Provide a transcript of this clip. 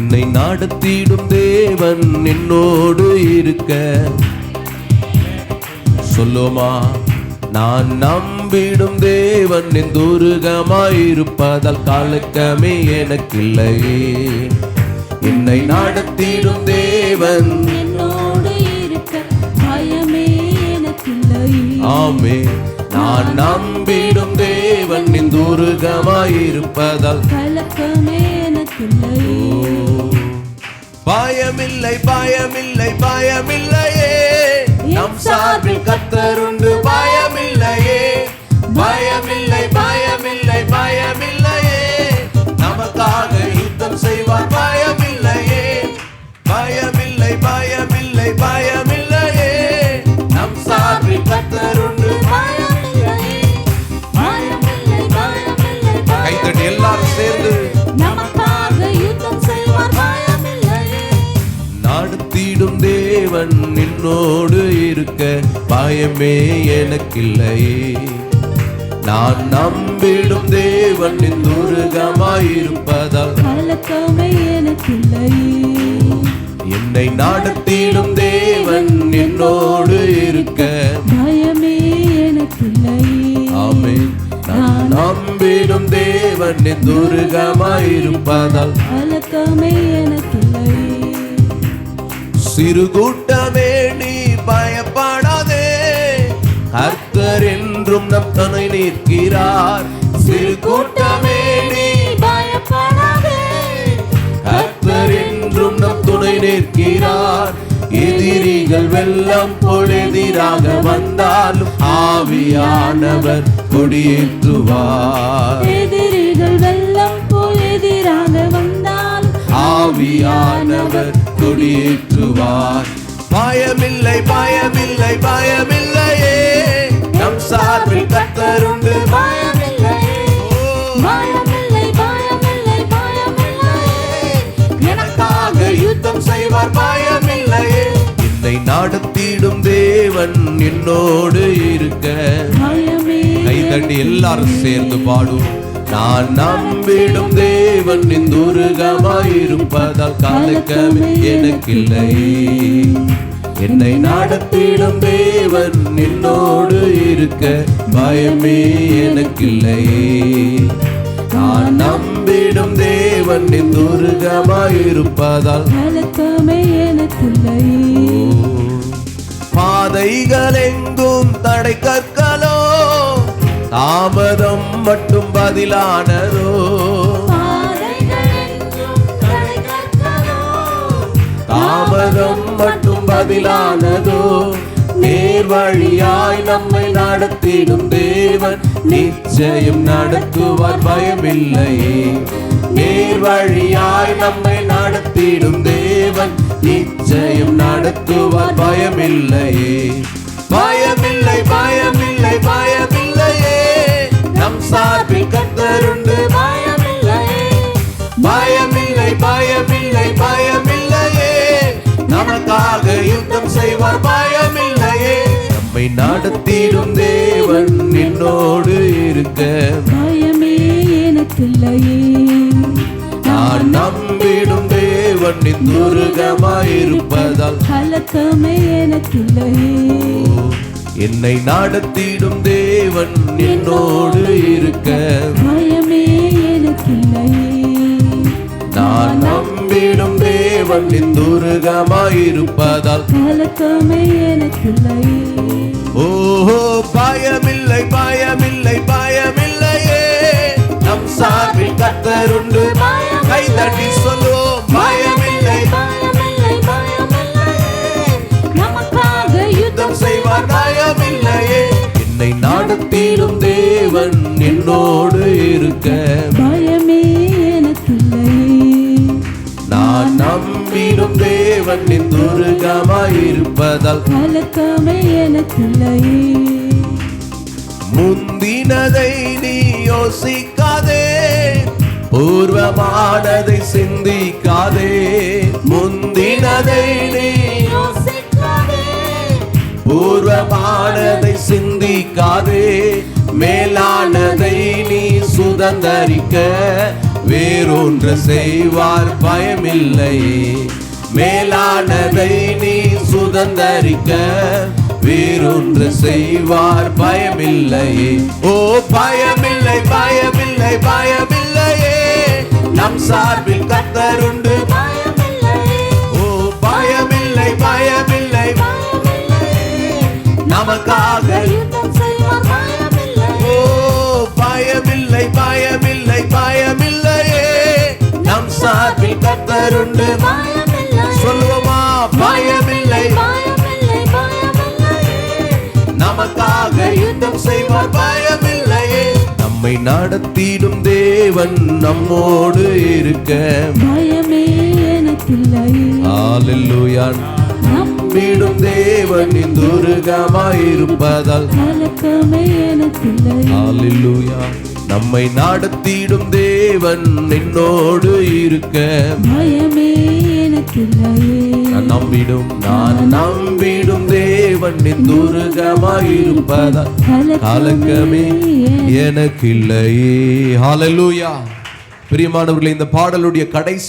என்னை நடத்திடும் தேவன் என்னோடு இருக்க. சொல்லுமா, நான் நம்பிடும் தேவன் என் துருகமாயிருப்பதால் கலக்கமே எனக்கில்லையே. என்னை நடத்திடும் தேவன் என்னோடு இருக்க, பயமே எனக்கில்லையே. ஆமே, நான் நம்பிடும் தேவன் என் துருகமாயிருப்பதால் கலக்கமே எனக்கில்லையே. பயமில்லை பயமில்லை பயமில்லையே, நம் சார்பில் கர்த்தருண்டு. பயமில்லையே பயமில்லை பயமில்லை பயமில்லையே, நமக்காக யுத்தம் செய்வார். பயமில்லையே பயமில்லை பயமில்லை பயமில்லையே, நம் சார்பில் கர்த்தருண்டு. பயமில்லையே, பயமில்லை, பயமில்லை, கைத்தட்டி எல்லாரும் சேர்ந்து நமக்காக யுத்தம் செய்வார். பயமில்லையே. நடத்திடும் தேவன் என்னோடு இருக்க, பயமே எனக்கில்லையே. நான் நம்பிடும் தேவன் என் துருகமாயிருப்பதால் கலக்கமே எனக்கில்லையே. என்னை நடத்திடும் தேவன் என்னோடு இருக்க, பயமே எனக்கில்லையே. ஆமென். நான் நம்பிடும் தேவன் என் துருகமாயிருப்பதால் கலக்கமே எனக்கில்லையே. சிறு கூட்டமே நீ பயப்படாதே, கர்த்தர் என்றும் நம் துணை நிற்கிறார். சிறு கூட்டமே நீ பயப்படாதே, கர்த்தர் என்றும் நம் துணை நிற்கிறார். எதிரிகள் வெள்ளம் போல் எதிராக வந்தாலும் ஆவியானவர் கொடியேற்றுவார். எதிரிகள் வெள்ளம் போல் எதிராக வந்தால் ஆவியானவர் கொடியேற்றுவார். பயமில்லை பயமில்லை பயமில்லையே, நம் சார்பில் கர்த்தருண்டு. பயமில்லையே, பயமில்லை, பயமில்லை, பயமில்லையே, எனக்காக யுத்தம் செய்வார். பயமில்லையே, என்னை நடத்திடும் தேவன் என்னோடு இருக்க. பயமே கைதட்டி எல்லாரும் சேர்ந்து பாடும். நான் நம்பிடும் தேவன் என் துருகமாயிருப்பதால் கலக்கமே எனக்கில்லையே. என்னை நடத்திடும் தேவன் என்னோடு இருக்க, பயமே எனக்கில்லையே. நான் நம்பிடும் தேவன் என் துருகமாயிருப்பதால் கலக்கமே எனக்கில்லையே. பாதைகள் எங்கும் தடை கற்களோ, தாமதம் மட்டும் பதிலானதோ. பாதைகள் எங்கும் தடை கற்களோ, தாமதம் மட்டும் பதிலானதோ. நேர் வழியாய் நம்மை நடத்திடும் தேவன் நிச்சயம் நடத்துவார். பயமில்லையே, நேர் வழியாய் நம்மை நடத்திடும் தேவன் நிச்சயம் நடத்துவார். பயமில்லையே பயமில்லை பயமில்லை பயமில்லையே, நம் சார்பில் கர்த்தருண்டு. பயமில்லையே, பயமில்லை பயமில்லை பயமில்லையே, நமக்காக யுத்தம் செய்வார். பயமில்லையே, நம்மை நடத்திடும் தேவன் என்னோடு இருக்க. பயமே எனக்கில்லையே. நான் நம்பிடும் தேவன் என் துருகமாயிருப்பதால் கலக்கமே எனக்கில்லையே. என்னை நடத்திடும் தேவன் என்னோடு இருக்க. பயமே எனக்கில்லையே. நான் நம்பிடும் தேவன் என் துருகமாயிருப்பதால் கலக்கமே எனக்கில்லையே. ஓஹோ, பயமில்லை பயமில்லை பயமில்லையே, நம் சார்பில் கர்த்தருண்டு. கைதட்டி சொல்லுவோம். பயமில்லை பயமில்லை, பயமில்லையே, நமக்காக யுத்தம் செய்வார். பயமில்லையே, என்னை நடத்திடும் தேவன் என்னோடு இருக்க. பயமே எனக்கில்லையே. நான் நம்பிடும் தேவன் என் துருகமாயிருப்பதால் கலக்கமே எனக்கில்லையே. முந்தினதை நீ யோசிக்காதே, பூர்வமானதை சிந்திக்காதே. முந்தினதை நீ யோசிக்காதே, பூர்வமானதை சிந்திக்காதே. மேலானதை நீ சுதந்தரிக்க வேறொன்று செய்வார் பயமில்லையே. மேலானதை நீ சுதந்தரிக்க வேறொன்று செய்வார் பயமில்லையே. ஓ பயமில்லை பயமில்லை பயமில்லையே, நம் சார்பில் கர்த்தருண்டு. ஓ பயமில்லை பயமில்லை நமக்காக. ஓ பயமில்லை பயமில்லை பயமில்லையே, நம் சார்பில் கர்த்தருண்டு. சொல்லுவோமா? பயமில்லை நமக்காக யுத்தம் செய்வார் பயமில்லையே. நம்மை நடத்திடும் தேவன் நம்மோடு இருக்க பயமே எனக்கில்லையே. ஹalleluya. நம்பிடும் தேவன் துருகமாயிருப்பதால் கலக்கமே எனக்கில்லையே. ஹalleluya. நம்மை நடத்திடும் தேவன் என்னோடு இருக்க பயமே எனக்கில்லையே. நான் நம்பிடும் தேவன் துருகமாயிருப்பதால் கலக்கமே எனக்கு இல்லையே. ஹalleluya. பிரியமானவர்களே, இந்த பாடலுடைய கடைசி